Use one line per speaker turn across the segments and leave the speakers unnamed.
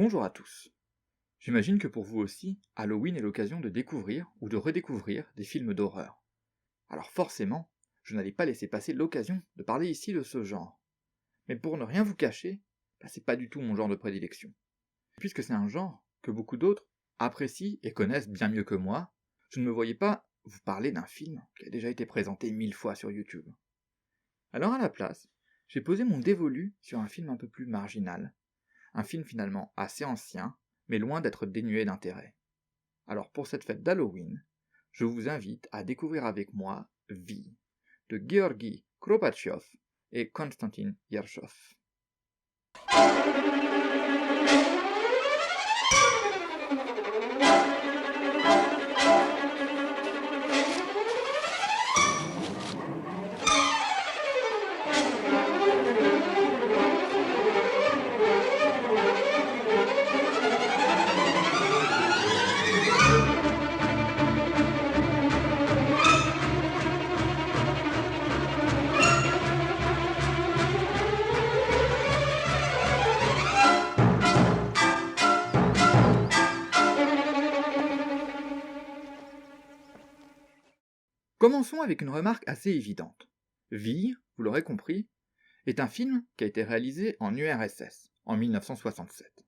Bonjour à tous. J'imagine que pour vous aussi, Halloween est l'occasion de découvrir ou de redécouvrir des films d'horreur. Alors forcément, je n'allais pas laisser passer l'occasion de parler ici de ce genre. Mais pour ne rien vous cacher, c'est pas du tout mon genre de prédilection. Puisque c'est un genre que beaucoup d'autres apprécient et connaissent bien mieux que moi, je ne me voyais pas vous parler d'un film qui a déjà été présenté 1000 fois sur YouTube. Alors à la place, j'ai posé mon dévolu sur un film un peu plus marginal, un film finalement assez ancien, mais loin d'être dénué d'intérêt. Alors pour cette fête d'Halloween, je vous invite à découvrir avec moi V de Georgi Kropatchev et Konstantin Yershov. Commençons avec une remarque assez évidente. V, vous l'aurez compris, est un film qui a été réalisé en URSS, en 1967.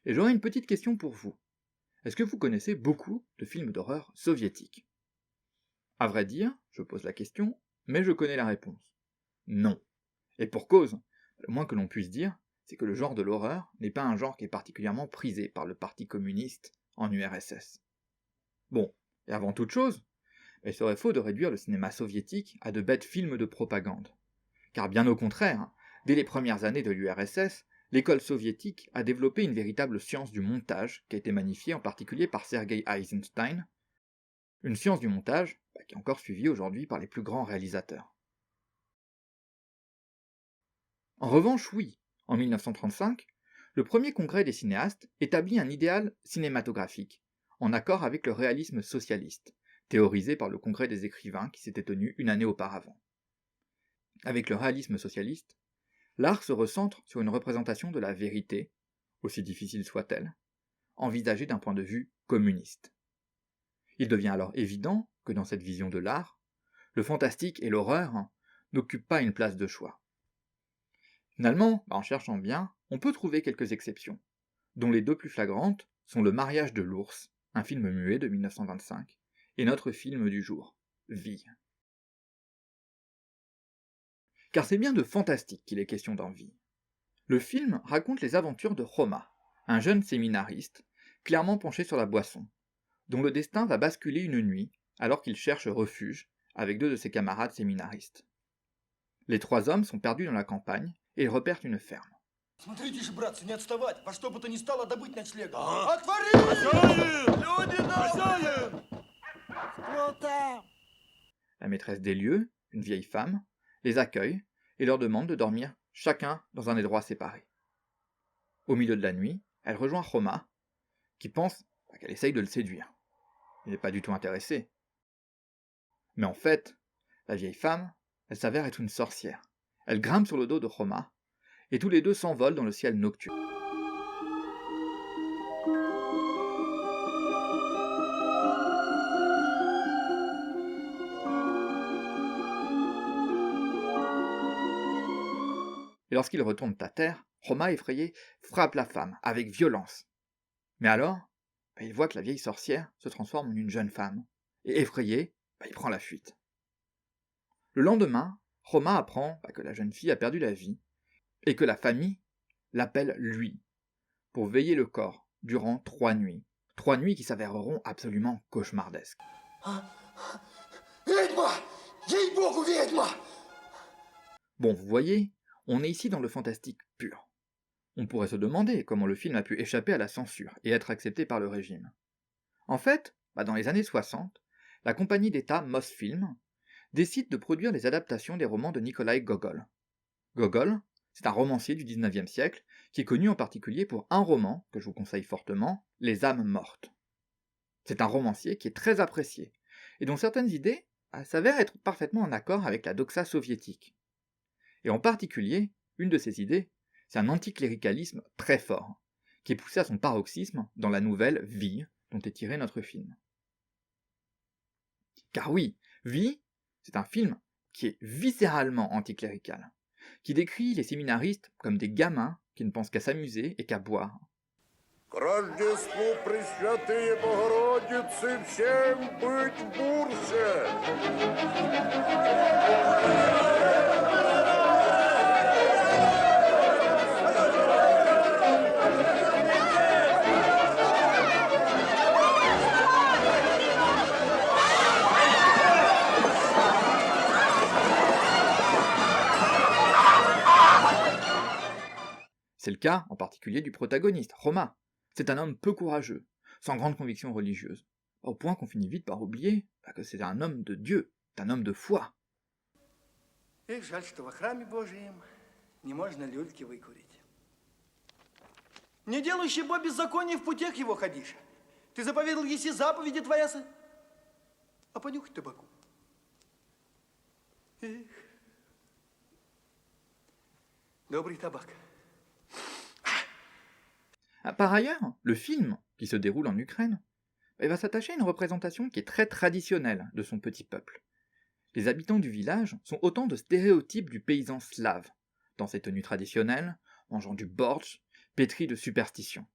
Et j'aurais une petite question pour vous. Est-ce que vous connaissez beaucoup de films d'horreur soviétiques? À vrai dire, je pose la question, mais je connais la réponse. Non. Et pour cause, le moins que l'on puisse dire, c'est que le genre de l'horreur n'est pas un genre qui est particulièrement prisé par le Parti communiste en URSS. Bon, et avant toute chose, il serait faux de réduire le cinéma soviétique à de bêtes films de propagande. Car bien au contraire, dès les premières années de l'URSS, l'école soviétique a développé une véritable science du montage qui a été magnifiée en particulier par Sergei Eisenstein, une science du montage qui est encore suivie aujourd'hui par les plus grands réalisateurs. En revanche, oui, en 1935, le premier congrès des cinéastes établit un idéal cinématographique, en accord avec le réalisme socialiste, théorisé par le congrès des écrivains qui s'était tenu une année auparavant. Avec le réalisme socialiste, l'art se recentre sur une représentation de la vérité, aussi difficile soit-elle, envisagée d'un point de vue communiste. Il devient alors évident que dans cette vision de l'art, le fantastique et l'horreur n'occupent pas une place de choix. Finalement, en cherchant bien, on peut trouver quelques exceptions, dont les deux plus flagrantes sont Le mariage de l'ours, un film muet de 1925, et notre film du jour, V. Car c'est bien de fantastique qu'il est question dans V. Le film raconte les aventures de Roma, un jeune séminariste, clairement penché sur la boisson, dont le destin va basculer une nuit alors qu'il cherche refuge avec deux de ses camarades séminaristes. Les trois hommes sont perdus dans la campagne et ils repèrent une ferme.
Смотрите же, братцы, не отставать. Во что бы то ни стало добыть ночлега.
Ага.
Отвори!
Хозяин!
Люди
Хозяин!
Кто там?
La maîtresse des lieux, une vieille femme, les accueille et leur demande de dormir chacun dans un endroit séparé. Au milieu de la nuit, elle rejoint Roma, qui pense qu'elle essaye de le séduire. Il n'est pas du tout intéressé. Mais en fait, la vieille femme, elle s'avère être une sorcière. Elle grimpe sur le dos de Roma, et tous les deux s'envolent dans le ciel nocturne. Et lorsqu'ils retournent à terre, Roma, effrayé, frappe la femme avec violence. Mais alors, il voit que la vieille sorcière se transforme en une jeune femme, et effrayé, il prend la fuite. Le lendemain, Roma apprend que la jeune fille a perdu la vie, et que la famille l'appelle lui, pour veiller le corps durant 3 nuits. 3 nuits qui s'avéreront absolument cauchemardesques.
Ведьма! Ей-богу, ведьма!
Bon, vous voyez, on est ici dans le fantastique pur. On pourrait se demander comment le film a pu échapper à la censure et être accepté par le régime. En fait, dans les années 60, la compagnie d'État Mosfilm décide de produire les adaptations des romans de Nikolai Gogol. Gogol, c'est un romancier du 19e siècle qui est connu en particulier pour un roman que je vous conseille fortement, Les âmes mortes. C'est un romancier qui est très apprécié et dont certaines idées s'avèrent être parfaitement en accord avec la doxa soviétique. Et en particulier, une de ces idées, c'est un anticléricalisme très fort, qui est poussé à son paroxysme dans la nouvelle Vie dont est tiré notre film. Car oui, Vie, c'est un film qui est viscéralement anticlérical, qui décrit les séminaristes comme des gamins qui ne pensent qu'à s'amuser et qu'à boire.
К Рождеству Пресвятые Богородицы всем быть в бурсе!
C'est le cas en particulier du protagoniste, Roma. C'est un homme peu courageux, sans grande conviction religieuse, au point qu'on finit vite par oublier que c'est un homme de Dieu, un homme de foi.
Эх, жаль, что во храме Божьем не можно люльки выкурить. Не делающий Бог беззакония в путях его ходишь. Ты заповедал еси заповеди твоя, а понюхать табаку. Эх. Добрый табак.
Par ailleurs, le film, qui se déroule en Ukraine, va s'attacher à une représentation qui est très traditionnelle de son petit peuple. Les habitants du village sont autant de stéréotypes du paysan slave, dans ses tenues traditionnelles, mangeant du bortsch, pétri de superstitions.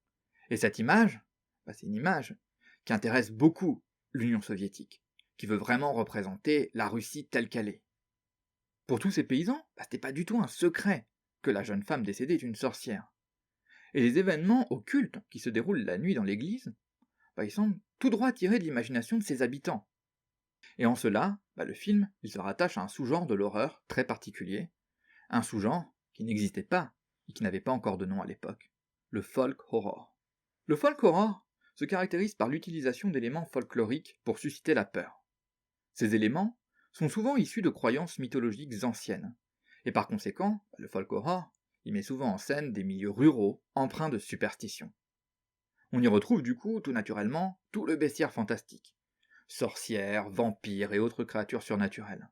Et cette image, c'est une image qui intéresse beaucoup l'Union soviétique, qui veut vraiment représenter la Russie telle qu'elle est. Pour tous ces paysans, c'était pas du tout un secret que la jeune femme décédée est une sorcière. Et les événements occultes qui se déroulent la nuit dans l'église, ils semblent tout droit tirés de l'imagination de ses habitants. Et en cela, le film il se rattache à un sous-genre de l'horreur très particulier, un sous-genre qui n'existait pas et qui n'avait pas encore de nom à l'époque, le folk horror. Le folk horror se caractérise par l'utilisation d'éléments folkloriques pour susciter la peur. Ces éléments sont souvent issus de croyances mythologiques anciennes, et par conséquent, le folk horror il met souvent en scène des milieux ruraux empreints de superstitions. On y retrouve du coup, tout naturellement, tout le bestiaire fantastique. Sorcières, vampires et autres créatures surnaturelles.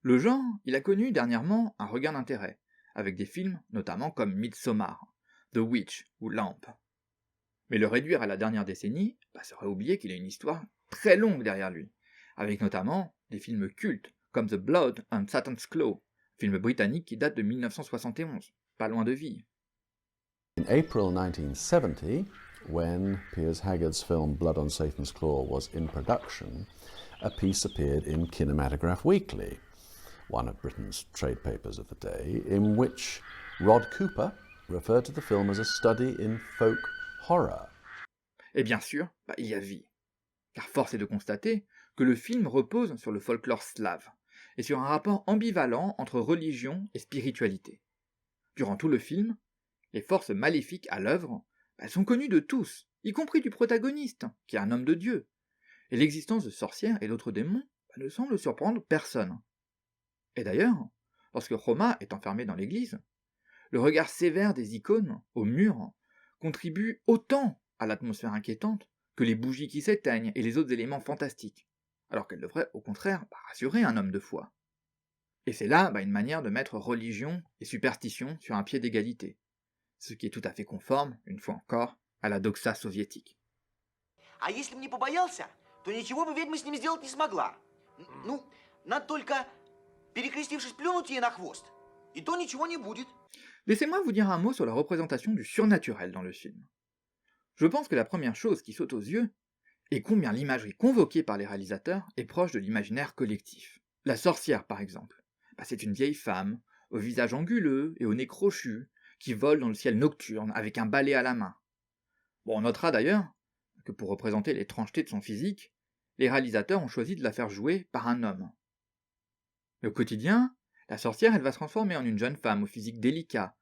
Le genre, il a connu dernièrement un regain d'intérêt, avec des films notamment comme Midsommar, The Witch ou Lamp. Mais le réduire à la dernière décennie, serait oublier qu'il a une histoire très longue derrière lui, avec notamment des films cultes comme The Blood on Satan's Claw, film britannique qui date de 1971, pas loin de Vie.
In April 1970, when Piers Haggard's film Blood on Satan's Claw was in production, a piece appeared in Kinematograph Weekly, one of Britain's trade papers of the day, in which Rod Cooper referred to the film as a study in folk horror.
Et bien sûr, il y a Vie. Car force est de constater que le film repose sur le folklore slave, et sur un rapport ambivalent entre religion et spiritualité. Durant tout le film, Les forces maléfiques à l'œuvre, elles sont connues de tous, y compris du protagoniste, qui est un homme de Dieu. Et l'existence de sorcières et d'autres démons ne semble surprendre personne. Et d'ailleurs, lorsque Roma est enfermé dans l'église, le regard sévère des icônes, au mur, contribue autant à l'atmosphère inquiétante que les bougies qui s'éteignent et les autres éléments fantastiques, alors qu'elle devrait au contraire rassurer un homme de foi. Et c'est là une manière de mettre religion et superstition sur un pied d'égalité, ce qui est tout à fait conforme, une fois encore, à la doxa soviétique.
А если бы не побоялся, то ничего бы ведьма с ним сделать не смогла. Ну, надо только, перекрестившись, плюнуть ей на хвост. И то ничего не будет.
Laissez-moi vous dire un mot sur la représentation du surnaturel dans le film. Je pense que la première chose qui saute aux yeux est combien l'imagerie convoquée par les réalisateurs est proche de l'imaginaire collectif. La sorcière, par exemple, c'est une vieille femme, au visage anguleux et au nez crochu, qui vole dans le ciel nocturne avec un balai à la main. On notera d'ailleurs que pour représenter l'étrangeté de son physique, les réalisateurs ont choisi de la faire jouer par un homme. Au quotidien, la sorcière va se transformer en une jeune femme au physique délicat,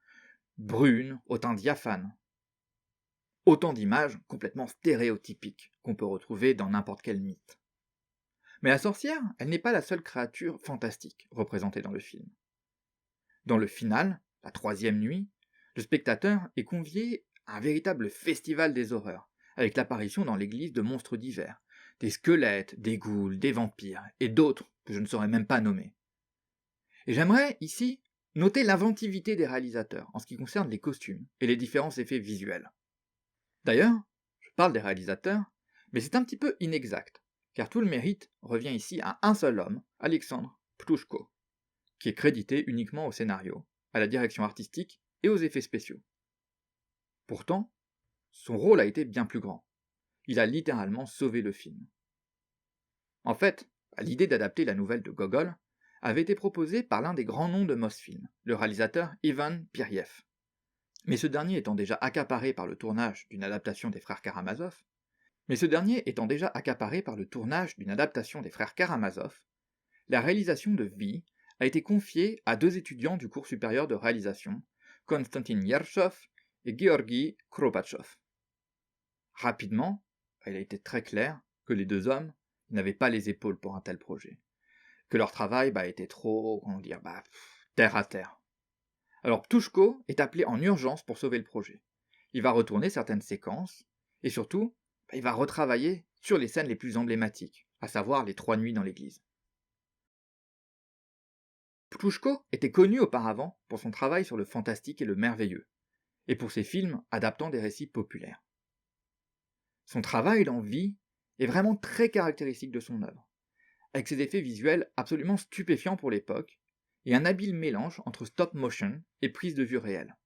brune, au teint diaphane. Autant d'images complètement stéréotypiques qu'on peut retrouver dans n'importe quel mythe. Mais la sorcière, elle n'est pas la seule créature fantastique représentée dans le film. Dans le final, la troisième nuit, le spectateur est convié à un véritable festival des horreurs, avec l'apparition dans l'église de monstres divers, des squelettes, des ghouls, des vampires, et d'autres que je ne saurais même pas nommer. Et j'aimerais, ici, noter l'inventivité des réalisateurs en ce qui concerne les costumes et les différents effets visuels. D'ailleurs, je parle des réalisateurs, mais c'est un petit peu inexact, car tout le mérite revient ici à un seul homme, Alexandre Ptushko, qui est crédité uniquement au scénario, à la direction artistique et aux effets spéciaux. Pourtant, son rôle a été bien plus grand. Il a littéralement sauvé le film. En fait, l'idée d'adapter la nouvelle de Gogol avait été proposée par l'un des grands noms de Mosfilm, le réalisateur Ivan Pyriev. Mais ce dernier étant déjà accaparé par le tournage d'une adaptation des frères Karamazov, la réalisation de Vie a été confiée à deux étudiants du cours supérieur de réalisation, Konstantin Yershov et Georgi Kropatchov. Rapidement, il a été très clair que les deux hommes n'avaient pas les épaules pour un tel projet, que leur travail était trop, terre à terre. Alors Ptushko est appelé en urgence pour sauver le projet. Il va retourner certaines séquences, et surtout, il va retravailler sur les scènes les plus emblématiques, à savoir les 3 nuits dans l'église. Ptushko était connu auparavant pour son travail sur le fantastique et le merveilleux, et pour ses films adaptant des récits populaires. Son travail dans Vie est vraiment très caractéristique de son œuvre, avec ses effets visuels absolument stupéfiants pour l'époque, et un habile mélange entre stop motion et prise de vue réelle.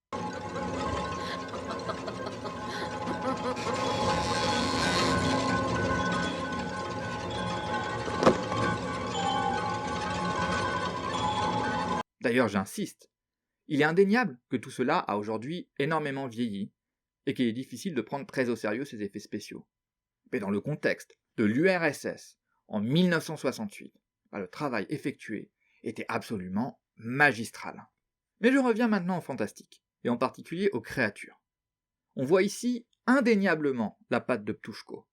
D'ailleurs, j'insiste, il est indéniable que tout cela a aujourd'hui énormément vieilli, et qu'il est difficile de prendre très au sérieux ces effets spéciaux. Mais dans le contexte de l'URSS, en 1968, le travail effectué était absolument magistral. Mais je reviens maintenant au fantastique, et en particulier aux créatures. On voit ici indéniablement la patte de Ptushko,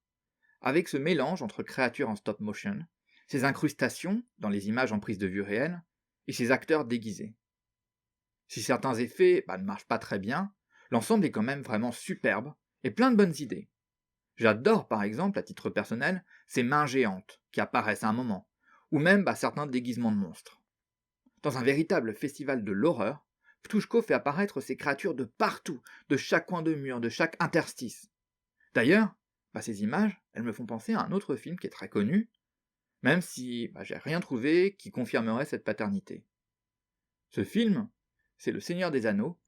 avec ce mélange entre créatures en stop motion, ces incrustations dans les images en prise de vue réelle, et ces acteurs déguisés. Si certains effets ne marchent pas très bien, l'ensemble est quand même vraiment superbe, et plein de bonnes idées. J'adore par exemple, à titre personnel, ces mains géantes qui apparaissent à un moment, ou même certains déguisements de monstres. Dans un véritable festival de l'horreur, Ptushko fait apparaître ces créatures de partout, de chaque coin de mur, de chaque interstice. D'ailleurs, ces images, elles me font penser à un autre film qui est très connu, même si j'ai rien trouvé qui confirmerait cette paternité. Ce film, c'est Le Seigneur des Anneaux,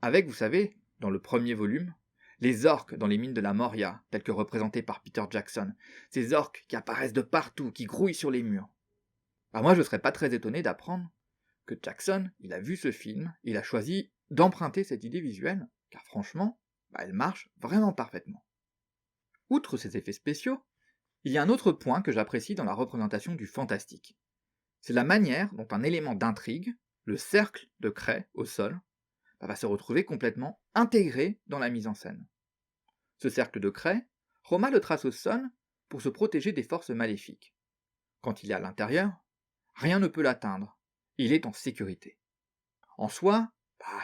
avec, vous savez, dans le premier volume, les orques dans les mines de la Moria, tels que représentés par Peter Jackson, ces orques qui apparaissent de partout, qui grouillent sur les murs. Moi, je ne serais pas très étonné d'apprendre que Jackson, il a vu ce film, il a choisi d'emprunter cette idée visuelle, car franchement, elle marche vraiment parfaitement. Outre ces effets spéciaux, il y a un autre point que j'apprécie dans la représentation du fantastique. C'est la manière dont un élément d'intrigue, le cercle de craie au sol, va se retrouver complètement intégré dans la mise en scène. Ce cercle de craie, Roma le trace au sol pour se protéger des forces maléfiques. Quand il est à l'intérieur, rien ne peut l'atteindre, il est en sécurité. En soi,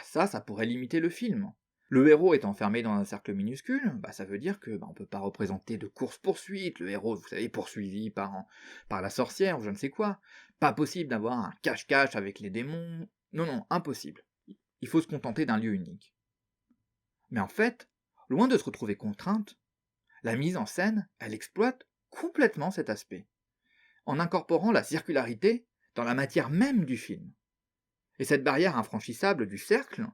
ça pourrait limiter le film. Le héros est enfermé dans un cercle minuscule, ça veut dire que on peut pas représenter de course-poursuite, le héros, vous savez, poursuivi par la sorcière ou je ne sais quoi. Pas possible d'avoir un cache-cache avec les démons. Non, impossible. Il faut se contenter d'un lieu unique. Mais en fait, loin de se retrouver contrainte, la mise en scène, elle exploite complètement cet aspect, en incorporant la circularité dans la matière même du film. Et cette barrière infranchissable du cercle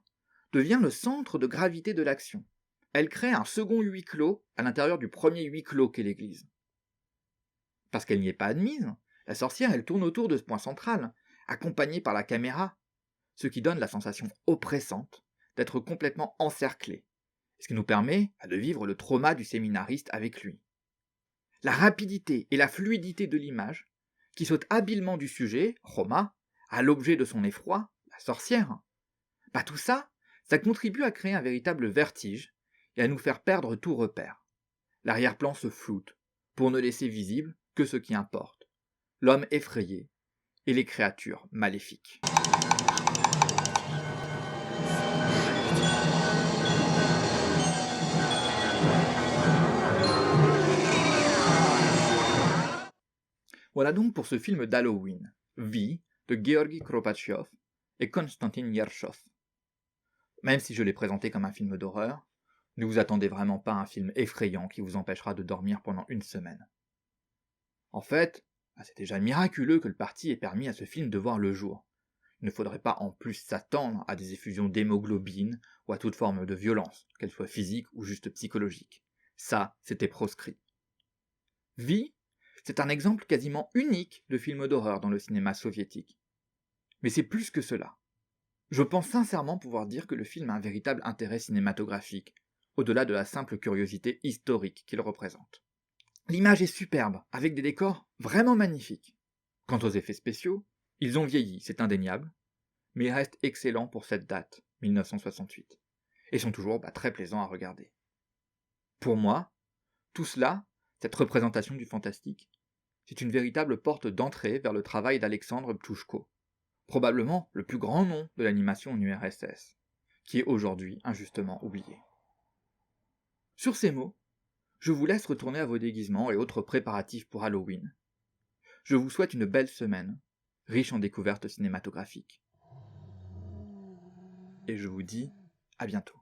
devient le centre de gravité de l'action. Elle crée un second huis clos à l'intérieur du premier huis clos qu'est l'église. Parce qu'elle n'y est pas admise, la sorcière elle tourne autour de ce point central, accompagnée par la caméra, ce qui donne la sensation oppressante d'être complètement encerclée, ce qui nous permet de vivre le trauma du séminariste avec lui. La rapidité et la fluidité de l'image, qui saute habilement du sujet, Roma, à l'objet de son effroi, la sorcière, tout ça, ça contribue à créer un véritable vertige et à nous faire perdre tout repère. L'arrière-plan se floute, pour ne laisser visible que ce qui importe, l'homme effrayé et les créatures maléfiques. Voilà donc pour ce film d'Halloween, Vie, de Georgi Kropatchev et Konstantin Yershov. Même si je l'ai présenté comme un film d'horreur, ne vous attendez vraiment pas à un film effrayant qui vous empêchera de dormir pendant une semaine. En fait, c'est déjà miraculeux que le parti ait permis à ce film de voir le jour. Il ne faudrait pas en plus s'attendre à des effusions d'hémoglobine ou à toute forme de violence, qu'elle soit physique ou juste psychologique. Ça, c'était proscrit. Vie, c'est un exemple quasiment unique de film d'horreur dans le cinéma soviétique. Mais c'est plus que cela. Je pense sincèrement pouvoir dire que le film a un véritable intérêt cinématographique, au-delà de la simple curiosité historique qu'il représente. L'image est superbe, avec des décors vraiment magnifiques. Quant aux effets spéciaux, ils ont vieilli, c'est indéniable, mais ils restent excellents pour cette date, 1968, et sont toujours très plaisants à regarder. Pour moi, tout cela, cette représentation du fantastique, c'est une véritable porte d'entrée vers le travail d'Alexandre Ptouchko, probablement le plus grand nom de l'animation en URSS, qui est aujourd'hui injustement oublié. Sur ces mots, je vous laisse retourner à vos déguisements et autres préparatifs pour Halloween. Je vous souhaite une belle semaine, riche en découvertes cinématographiques. Et je vous dis à bientôt.